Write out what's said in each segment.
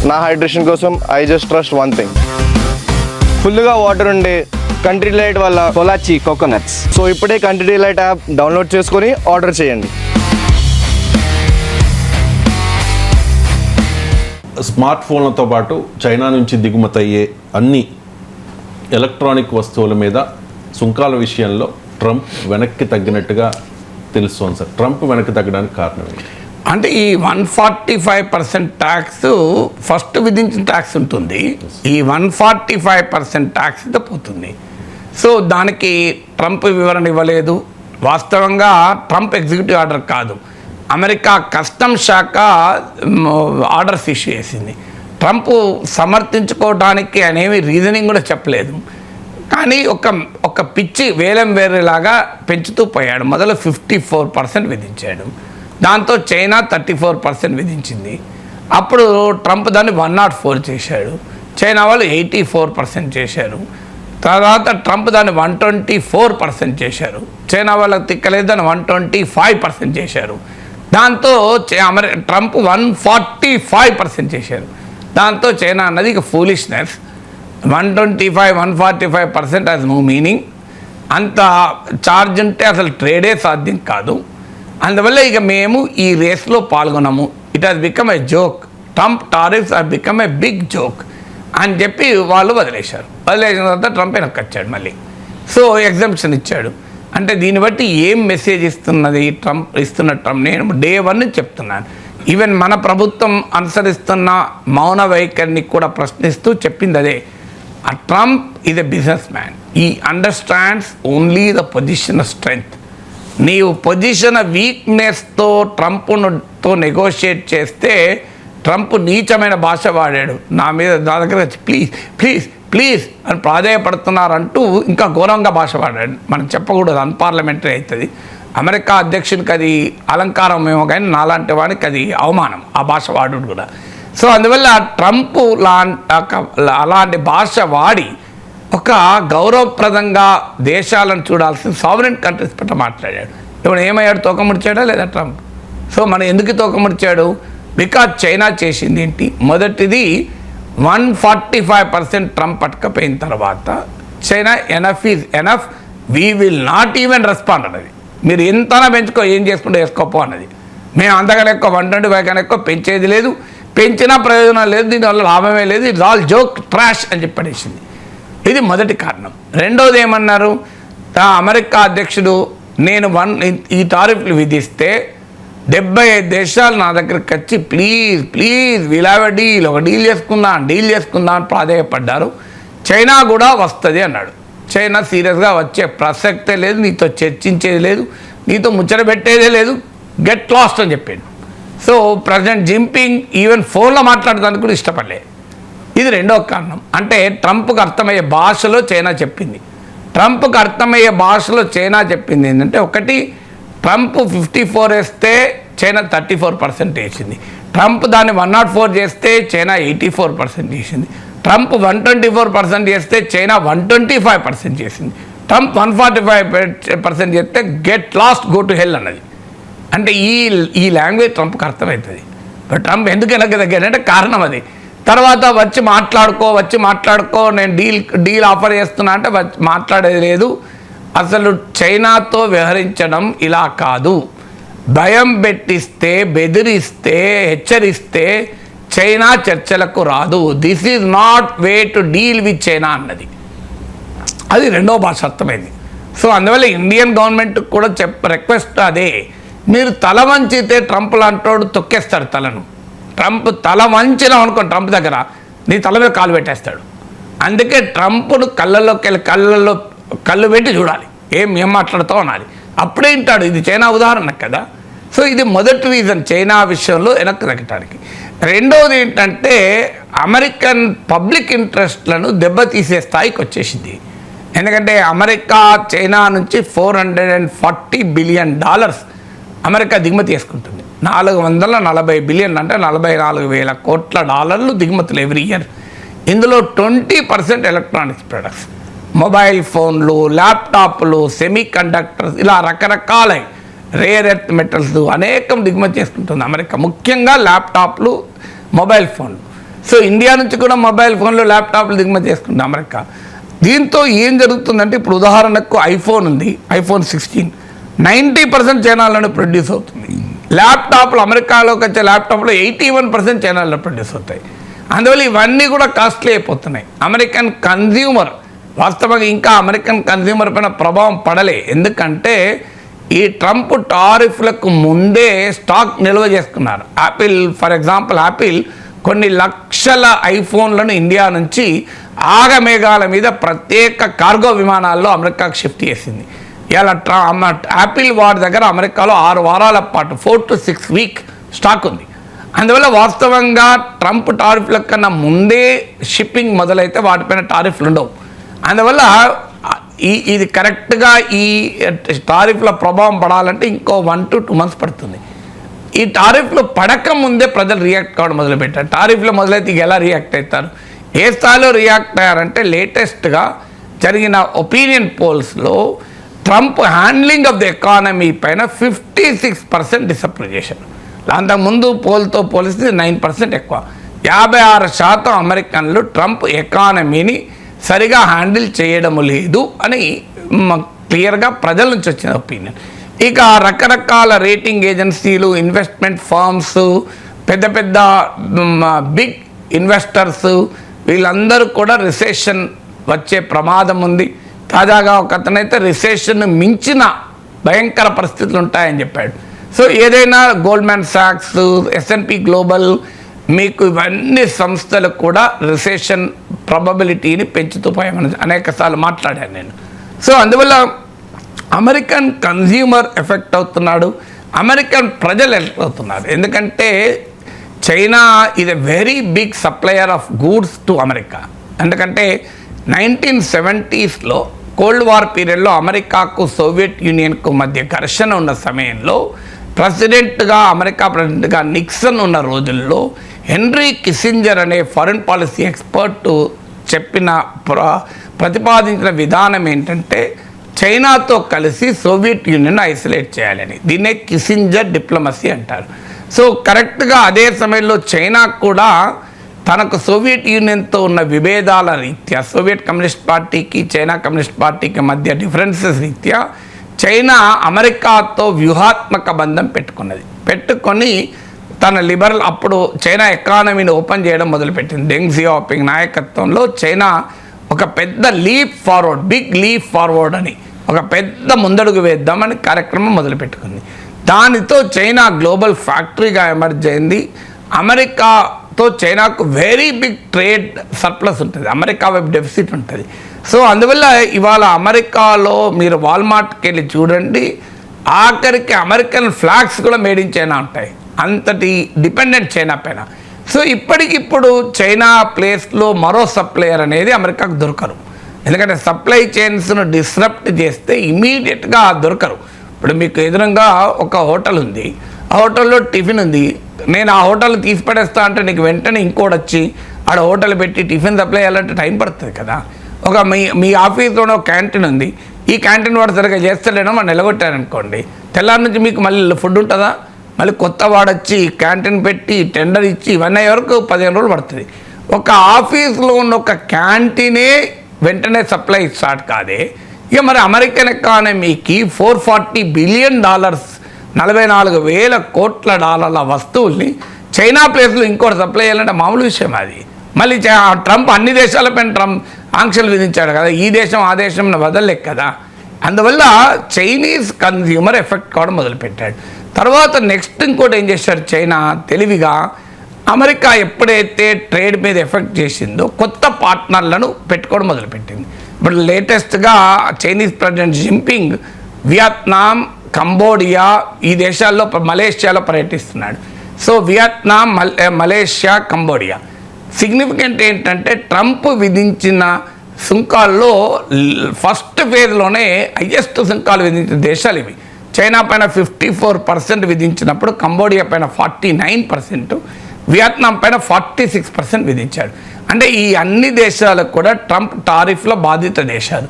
నా హైడ్రేషన్ కోసం I just trust one thing, ఫుల్గా వాటర్ ఉండే కంట్రీ డిలైట్ వల్ల పొలాచి కోకోనట్స్. సో ఇప్పుడే కంట్రీ డిలైట్ యాప్ డౌన్లోడ్ చేసుకొని ఆర్డర్ చేయండి. స్మార్ట్ ఫోన్లతో పాటు చైనా నుంచి దిగుమతి అయ్యే అన్ని ఎలక్ట్రానిక్ వస్తువుల మీద సుంకాల విషయంలో ట్రంప్ వెనక్కి తగ్గినట్టుగా తెలుస్తోంది సార్. ట్రంప్ వెనక్కి తగ్గడానికి కారణం ఏంటి? అంటే ఈ 145% ట్యాక్స్ ఫస్ట్ విధించిన ట్యాక్స్ ఉంటుంది, ఈ 145% ట్యాక్స్ పోతుంది. సో దానికి ట్రంప్ వివరణ ఇవ్వలేదు. వాస్తవంగా ట్రంప్ ఎగ్జిక్యూటివ్ ఆర్డర్ కాదు, అమెరికా కస్టమ్ శాఖ ఆర్డర్స్ ఇష్యూ చేసింది. ట్రంప్ సమర్థించుకోవడానికి అనేవి రీజనింగ్ కూడా చెప్పలేదు, కానీ ఒక పిచ్చి వేలం వేరేలాగా పెంచుతూ పోయాడు. మొదలు 54% విధించాడు, దాంతో చైనా 34% విధించింది. అప్పుడు ట్రంప్ దాన్ని 104 చేశాడు, చైనా వాళ్ళు 84% చేశారు. తర్వాత ట్రంప్ దాన్ని 124% చేశారు, చైనా వాళ్ళకి తిక్కలేదు, దాన్ని 125% చేశారు. దాంతో ట్రంప్ 145% చేశారు. దాంతో చైనా అన్నది ఇక ఫూలిష్నెస్, 125-145% హ్యాస్ నో మీనింగ్, అంత ఛార్జ్ ఉంటే అసలు ట్రేడే సాధ్యం కాదు. అందువల్ల ఇక మేము ఈ రేస్లో పాల్గొన్నాము. It has become a joke, Trump tariffs are become a big joke అని చెప్పి వాళ్ళు వదిలేశారు. వదిలేసిన తర్వాత ట్రంప్ వెనక్కి వచ్చాడు మళ్ళీ. సో ఎగ్జంప్షన్ ఇచ్చాడు. అంటే దీన్ని బట్టి ఏం మెసేజ్ ఇస్తున్నది ట్రంప్? నేను డే 1 చెప్తున్నాను. ఈవెన్ మన ప్రభుత్వం అనుసరిస్తున్న మౌన వైఖరిని కూడా ప్రశ్నిస్తూ చెప్పింది అదే. ఆ Trump is a businessman, he understands only the position of strength. నీవు పొజిషన్ వీక్నెస్తో ట్రంప్తో నెగోషియేట్ చేస్తే ట్రంప్ నీచమైన భాష వాడాడు. నా దగ్గర వచ్చి ప్లీజ్ ప్లీజ్ ప్లీజ్ అని ప్రాధేయపడుతున్నారంటూ ఇంకా ఘోరంగా భాష వాడాడు. మనం చెప్పకూడదు, అన్పార్లమెంటరీ అవుతుంది. అమెరికా అధ్యక్షునికి అది అలంకారం ఏమో, కానీ నాలాంటి వాడికి అది అవమానం ఆ భాష వాడు కూడా. సో అందువల్ల ట్రంప్ అలాంటి భాష వాడి ఒక గౌరవప్రదంగా దేశాలను చూడాల్సిన సావరెన్ కంట్రీస్ పట్ల మాట్లాడాడు. ఇప్పుడు ఏమయ్యాడు? తోకముడిచాడా లేదా ట్రంప్? సో మనం ఎందుకు తోకముడిచాడు? బికాజ్ చైనా చేసింది ఏంటి? మొదటిది 145% ట్రంప్ పట్టుకపోయిన తర్వాత China enough is enough, we will not even respond అన్నది. మీరు ఎంతనా పెంచుకో, ఏం చేసుకుంటూ వేసుకోపో అన్నది. మేము అంతకన్నా ఎక్కువ 125 కన్నా ఎక్కువ పెంచేది లేదు, పెంచినా ప్రయోజనం లేదు, దీనివల్ల లాభమే లేదు, ఇట్స్ ఆల్ జోక్, ట్రాష్ అని చెప్పేసింది. ఇది మొదటి కారణం. రెండోది ఏమన్నారు? అమెరికా అధ్యక్షుడు నేను ఈ టారిఫ్లు విధిస్తే 75 దేశాలు నా దగ్గరికి వచ్చి please please will have a deal, ఒక డీల్ చేసుకుందాం అని ప్రాధేయపడ్డారు. చైనా కూడా వస్తుంది అన్నాడు. చైనా సీరియస్గా వచ్చే ప్రసక్తే లేదు, నీతో చర్చించేది లేదు, నీతో ముచ్చట పెట్టేదే లేదు, గెట్ లాస్ట్ అని చెప్పాడు. సో ప్రెసిడెంట్ జిన్పింగ్ ఈవెన్ ఫోన్లో మాట్లాడడానికి కూడా ఇష్టపడలేదు. ఇది రెండో కారణం. అంటే ట్రంప్కి అర్థమయ్యే భాషలో చైనా చెప్పింది. ట్రంప్కి అర్థమయ్యే భాషలో చైనా చెప్పింది ఏంటంటే, ఒకటి ట్రంప్ 54 వేస్తే చైనా 34% వేసింది, ట్రంప్ దాన్ని 104 చేస్తే చైనా 84% చేసింది, ట్రంప్ 124% చేస్తే చైనా 125% చేసింది, ట్రంప్ 145% చేస్తే get lost, go to hell అన్నది. అంటే ఈ లాంగ్వేజ్ ట్రంప్కి అర్థమవుతుంది. బట్ ట్రంప్ ఎందుకు వెనక్కి తగ్గాడంటే కారణం అది. తర్వాత వచ్చి మాట్లాడుకో నేను డీల్ ఆఫర్ చేస్తున్నా అంటే మాట్లాడేది లేదు. అసలు చైనాతో వ్యవహరించడం ఇలా కాదు, భయం పెట్టిస్తే, బెదిరిస్తే, హెచ్చరిస్తే చైనా చర్చలకు రాదు. This is not way to deal with China అన్నది. అది రెండో భాష అర్థమైంది. సో అందువల్ల ఇండియన్ గవర్నమెంట్ కూడా రిక్వెస్ట్ అదే, మీరు తల వంచితే ట్రంప్ లాంటోడు తొక్కేస్తాడు తలను. ట్రంప్ తల వంచినాం అనుకో ట్రంప్ దగ్గర, నీ తల మీద కాలు పెట్టేస్తాడు. అందుకే ట్రంప్ను కళ్ళు పెట్టి చూడాలి, ఏం మాట్లాడుతావు అనాలి, అప్పుడే వింటాడు. ఇది చైనా ఉదాహరణ కదా. సో ఇది మొదటి రీజన్ చైనా విషయంలో వెనక్కి తగ్గటానికి. రెండవది ఏంటంటే, అమెరికన్ పబ్లిక్ ఇంట్రెస్ట్లను దెబ్బతీసే స్థాయికి వచ్చేసింది. ఎందుకంటే అమెరికా చైనా నుంచి $440 బిలియన్ అమెరికా దిగుమతి చేసుకుంటుంది. 440 బిలియన్ అంటే 44,000 కోట్ల డాలర్లు దిగుమతులు ఎవ్రీ ఇయర్. ఇందులో 20% ఎలక్ట్రానిక్స్ ప్రొడక్ట్స్, మొబైల్ ఫోన్లు, ల్యాప్టాప్లు, సెమీ కండక్టర్స్, ఇలా రకరకాల రేర్ ఎర్త్ మెటల్స్ అనేకం దిగుమతి చేసుకుంటుంది అమెరికా, ముఖ్యంగా ల్యాప్టాప్లు, మొబైల్ ఫోన్లు. సో ఇండియా నుంచి కూడా మొబైల్ ఫోన్లు ల్యాప్టాప్లు దిగుమతి చేసుకుంటుంది అమెరికా. దీంతో ఏం జరుగుతుందంటే ఇప్పుడు ఉదాహరణకు ఐఫోన్ ఉంది, ఐఫోన్ 16 90% చైనాలోనే ప్రొడ్యూస్ అవుతుంది. ల్యాప్టాప్లు అమెరికాలోకి వచ్చే ల్యాప్టాప్లో 81% చైనాలో ప్రొడ్యూస్ అవుతాయి. అందువల్ల ఇవన్నీ కూడా కాస్ట్లీ అయిపోతున్నాయి. అమెరికన్ కన్జ్యూమర్ వాస్తవంగా ఇంకా అమెరికన్ కన్జ్యూమర్ పైన ప్రభావం పడలే. ఎందుకంటే ఈ ట్రంప్ టారిఫ్లకు ముందే స్టాక్ నిల్వ చేసుకున్నారు. యాపిల్ ఫర్ ఎగ్జాంపుల్, యాపిల్ కొన్ని లక్షల ఐఫోన్లను ఇండియా నుంచి ఆగమేఘాల మీద ప్రత్యేక కార్గో విమానాల్లో అమెరికాకు షిఫ్ట్ చేసింది. ఇలా యాపిల్ వాడి దగ్గర అమెరికాలో 6 వారాల పాటు 4 to 6 వీక్ స్టాక్ ఉంది. అందువల్ల వాస్తవంగా ట్రంప్ టారిఫ్ల కన్నా ముందే షిప్పింగ్ మొదలైతే వాటిపైన టారిఫ్లు ఉండవు. అందువల్ల ఇది కరెక్ట్గా ఈ టారిఫ్ల ప్రభావం పడాలంటే ఇంకో 1 to 2 months పడుతుంది. ఈ టారిఫ్లు పడక ముందే ప్రజలు రియాక్ట్ కావడం మొదలుపెట్టారు. టారిఫ్లు మొదలైతే ఎలా రియాక్ట్ అవుతారు, ఏ స్థాయిలో రియాక్ట్ అయ్యారంటే లేటెస్ట్గా జరిగిన ఒపీనియన్ పోల్స్లో Trump handling of the economy పైన 56% డిసప్రూవ్ చేశారు. అంతకుముందు పోల్తో పోలిస్తే 9% ఎక్కువ. 56% అమెరికన్లు ట్రంప్ ఎకానమీని సరిగా హ్యాండిల్ చేయడం లేదు అని క్లియర్గా ప్రజల నుంచి వచ్చిన ఒపీనియన్. ఇక రకరకాల రేటింగ్ ఏజెన్సీలు, ఇన్వెస్ట్మెంట్ ఫర్మ్స్, పెద్ద పెద్ద బిగ్ ఇన్వెస్టర్స్ వీళ్ళందరూ కూడా రిసెషన్ వచ్చే ప్రమాదం ఉంది. తాజాగా ఒక అతనైతే రిసెషన్ మించిన భయంకర పరిస్థితులు ఉంటాయని చెప్పాడు. సో ఏదైనా గోల్డ్మ్యాన్ సాక్స్, S&P గ్లోబల్, మీకు ఇవన్నీ సంస్థలు కూడా రిసెషన్ ప్రాబబిలిటీని పెంచుతూ పోయామని అనేకసార్లు మాట్లాడాను నేను. సో అందువల్ల అమెరికన్ కన్జ్యూమర్ ఎఫెక్ట్ అవుతున్నాడు, అమెరికన్ ప్రజలు ఎఫెక్ట్ అవుతున్నారు. ఎందుకంటే China is a very big supplier of goods to America. ఎందుకంటే 1970sలో కోల్డ్ వార్ పీరియడ్లో అమెరికాకు సోవియట్ యూనియన్కు మధ్య ఘర్షణ ఉన్న సమయంలో అమెరికా ప్రెసిడెంట్గా నిక్సన్ ఉన్న రోజుల్లో హెన్రీ కిస్సింజర్ అనే ఫారిన్ పాలసీ ఎక్స్పర్ట్ ప్రతిపాదించిన విధానం ఏంటంటే చైనాతో కలిసి సోవియట్ యూనియన్ ఐసోలేట్ చేయాలని. దీన్నే కిస్సింజర్ డిప్లొమసీ అంటారు. సో కరెక్ట్గా అదే సమయంలో చైనా కూడా తనకు సోవియట్ యూనియన్తో ఉన్న విభేదాల రీత్యా, సోవియట్ కమ్యూనిస్ట్ పార్టీకి చైనా కమ్యూనిస్ట్ పార్టీకి మధ్య డిఫరెన్సెస్ రీత్యా చైనా అమెరికాతో వ్యూహాత్మక బంధం పెట్టుకొని తన లిబరల్ అప్పుడు చైనా ఎకానమీని ఓపెన్ చేయడం మొదలుపెట్టింది. డెంగ్ జియాపింగ్ నాయకత్వంలో చైనా ఒక పెద్ద బిగ్ లీప్ ఫార్వర్డ్ అని ఒక పెద్ద ముందడుగు వేద్దామని కార్యక్రమం మొదలుపెట్టుకుంది. దానితో చైనా గ్లోబల్ ఫ్యాక్టరీగా ఎమర్జ్ అయింది. అమెరికాతో చైనాకు వెరీ బిగ్ ట్రేడ్ సర్ప్లస్ ఉంటుంది, అమెరికా వైపు డెఫిసిట్ ఉంటుంది. సో అందువల్ల ఇవాళ అమెరికాలో మీరు వాల్మార్ట్కి వెళ్ళి చూడండి, ఆఖరికి అమెరికన్ ఫ్లాగ్స్ కూడా మేడ్ ఇన్ చైనా ఉంటాయి. అంతటి డిపెండెంట్ చైనా పైన. సో ఇప్పటికిప్పుడు చైనా ప్లేస్లో మరో సప్లయర్ అనేది అమెరికాకు దొరకరు. ఎందుకంటే సప్లై చైన్స్ను డిస్రప్ట్ చేస్తే ఇమీడియట్గా దొరకరు. ఇప్పుడు మీకు ఎదురుగా ఒక హోటల్ ఉంది, ఆ హోటల్లో టిఫిన్ ఉంది, నేను ఆ హోటల్ తీసి పడేస్తా అంటే నీకు వెంటనే ఇంకోటి వచ్చి ఆడ హోటల్ పెట్టి టిఫిన్ సప్లై చేయాలంటే టైం పడుతుంది కదా. ఒక మీ ఆఫీస్లోనే ఒక క్యాంటీన్ ఉంది, ఈ క్యాంటీన్ వాడు సరిగ్గా చేస్తలేనో మనం నిలగొట్టారనుకోండి, తెల్లారి నుంచి మీకు మళ్ళీ ఫుడ్ ఉంటుందా? మళ్ళీ కొత్త వాడొచ్చి క్యాంటీన్ పెట్టి టెండర్ ఇచ్చి ఇవన్నీ వరకు 15 రోజులు పడుతుంది. ఒక ఆఫీస్లో ఉన్న ఒక క్యాంటీనే వెంటనే సప్లై స్టార్ట్ కాదే. ఇక మరి అమెరికన్ ఎకానమీకి $440 బిలియన్ 44,000 కోట్ల డాలర్ల వస్తువుల్ని చైనా ప్లేస్లో ఇంకోటి సప్లై చేయాలంటే మామూలు విషయం అది. మళ్ళీ ట్రంప్ అన్ని దేశాలపైన ఆంక్షలు విధించాడు కదా, ఈ దేశం ఆ దేశం వదలలేక కదా. అందువల్ల చైనీస్ కన్జ్యూమర్ ఎఫెక్ట్ కావడం మొదలుపెట్టాడు. తర్వాత నెక్స్ట్ ఇంకోటి ఏం చేశారు చైనా తెలివిగా, అమెరికా ఎప్పుడైతే ట్రేడ్ మీద ఎఫెక్ట్ చేసిందో కొత్త పార్ట్నర్లను పెట్టుకోవడం మొదలుపెట్టింది. ఇప్పుడు లేటెస్ట్గా Chinese president Jinping Vietnam, Cambodia ఈ దేశాల్లో, మలేషియాలో పర్యటిస్తున్నాడు. So Vietnam, Malaysia, Cambodia significant ఏంటంటే ట్రంప్ విధించిన సుంకాల్లో ఫస్ట్ ఫేజ్లోనే హైయెస్ట్ సుంకాలు విధించిన దేశాలు ఇవి. చైనా పైన 54% విధించినప్పుడు కంబోడియా పైన 49%, వియత్నాం పైన 46% విధించాడు. అంటే ఈ అన్ని దేశాలకు కూడా ట్రంప్ టారిఫ్ల బాధిత దేశాలు.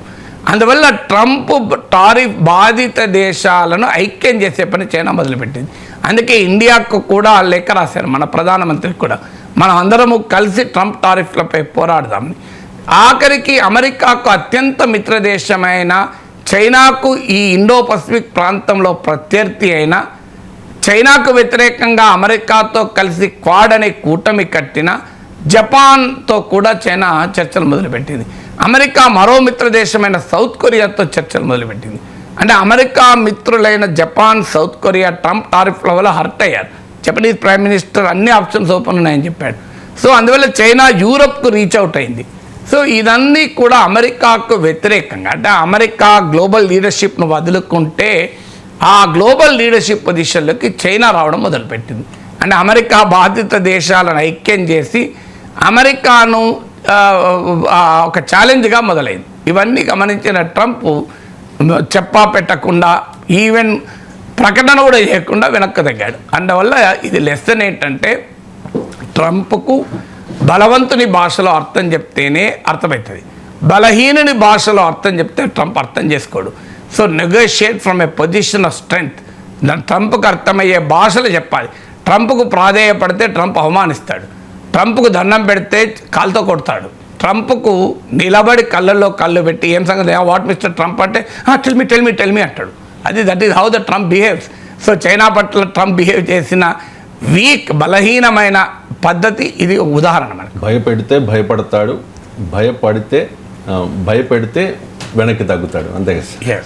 అందువల్ల ట్రంప్ టారిఫ్ బాధిత దేశాలను ఐక్యం చేసే పని చైనా మొదలుపెట్టింది. అందుకే ఇండియాకు కూడా లేఖ రాశారు మన ప్రధానమంత్రికి కూడా, మనం అందరము కలిసి ట్రంప్ టారిఫ్లపై పోరాడదామని. ఆఖరికి అమెరికాకు అత్యంత మిత్రదేశమైన చైనాకు ఈ ఇండో పసిఫిక్ ప్రాంతంలో ప్రత్యర్థి అయిన చైనాకు వ్యతిరేకంగా అమెరికాతో కలిసి క్వాడ్ అనే కూటమి కట్టిన జపాన్తో కూడా చైనా చర్చలు మొదలుపెట్టింది. అమెరికా మరో మిత్రదేశమైన సౌత్ కొరియాతో చర్చలు మొదలుపెట్టింది. అంటే అమెరికా మిత్రులైన జపాన్, సౌత్ కొరియా ట్రంప్ టారిఫ్ల వల్ల హర్ట్ అయ్యారు. జపనీస్ ప్రైమ్ మినిస్టర్ అన్ని ఆప్షన్స్ ఓపెన్ ఉన్నాయని చెప్పాడు. సో అందువల్ల చైనా యూరప్కు రీచ్ అవుట్ అయింది. సో ఇదన్నీ కూడా అమెరికాకు వ్యతిరేకంగా, అంటే అమెరికా గ్లోబల్ లీడర్షిప్ను వదులుకుంటే ఆ గ్లోబల్ లీడర్షిప్ పొజిషన్లోకి చైనా రావడం మొదలుపెట్టింది. అంటే అమెరికా బాధిత దేశాలను ఐక్యం చేసి అమెరికాను ఒక ఛాలెంజ్గా మొదలైంది. ఇవన్నీ గమనించిన ట్రంప్ చెప్పా పెట్టకుండా, ఈవెన్ ప్రకటన కూడా చేయకుండా వెనక్కి తగ్గాడు. అందువల్ల ఇది లెసన్ ఏంటంటే, ట్రంప్కు బలవంతుని భాషలో అర్థం చెప్తేనే అర్థమవుతుంది, బలహీనుని భాషలో అర్థం చెప్తే ట్రంప్ అర్థం చేసుకోడు. So negotiate from a position of strength. ట్రంప్కు అర్థమయ్యే భాషలు చెప్పాలి. ట్రంప్కు ప్రాధేయపడితే ట్రంప్ అవమానిస్తాడు, ట్రంప్కు దండం పెడితే కాలుతో కొడతాడు, ట్రంప్కు నిలబడి కళ్ళల్లో కళ్ళు పెట్టి ఏం సంగతి వాట్ మిస్టర్ ట్రంప్ అంటే టెల్ మీ అంటాడు. That is how the Trump behaves. So China పట్ల ట్రంప్ బిహేవ్ చేసిన వీక్, బలహీనమైన పద్ధతి ఇది ఉదాహరణ. మనకు భయపెడితే భయపడతాడు, భయపెడితే వెనక్కి తగ్గుతాడు, అంతే కదా. Yes.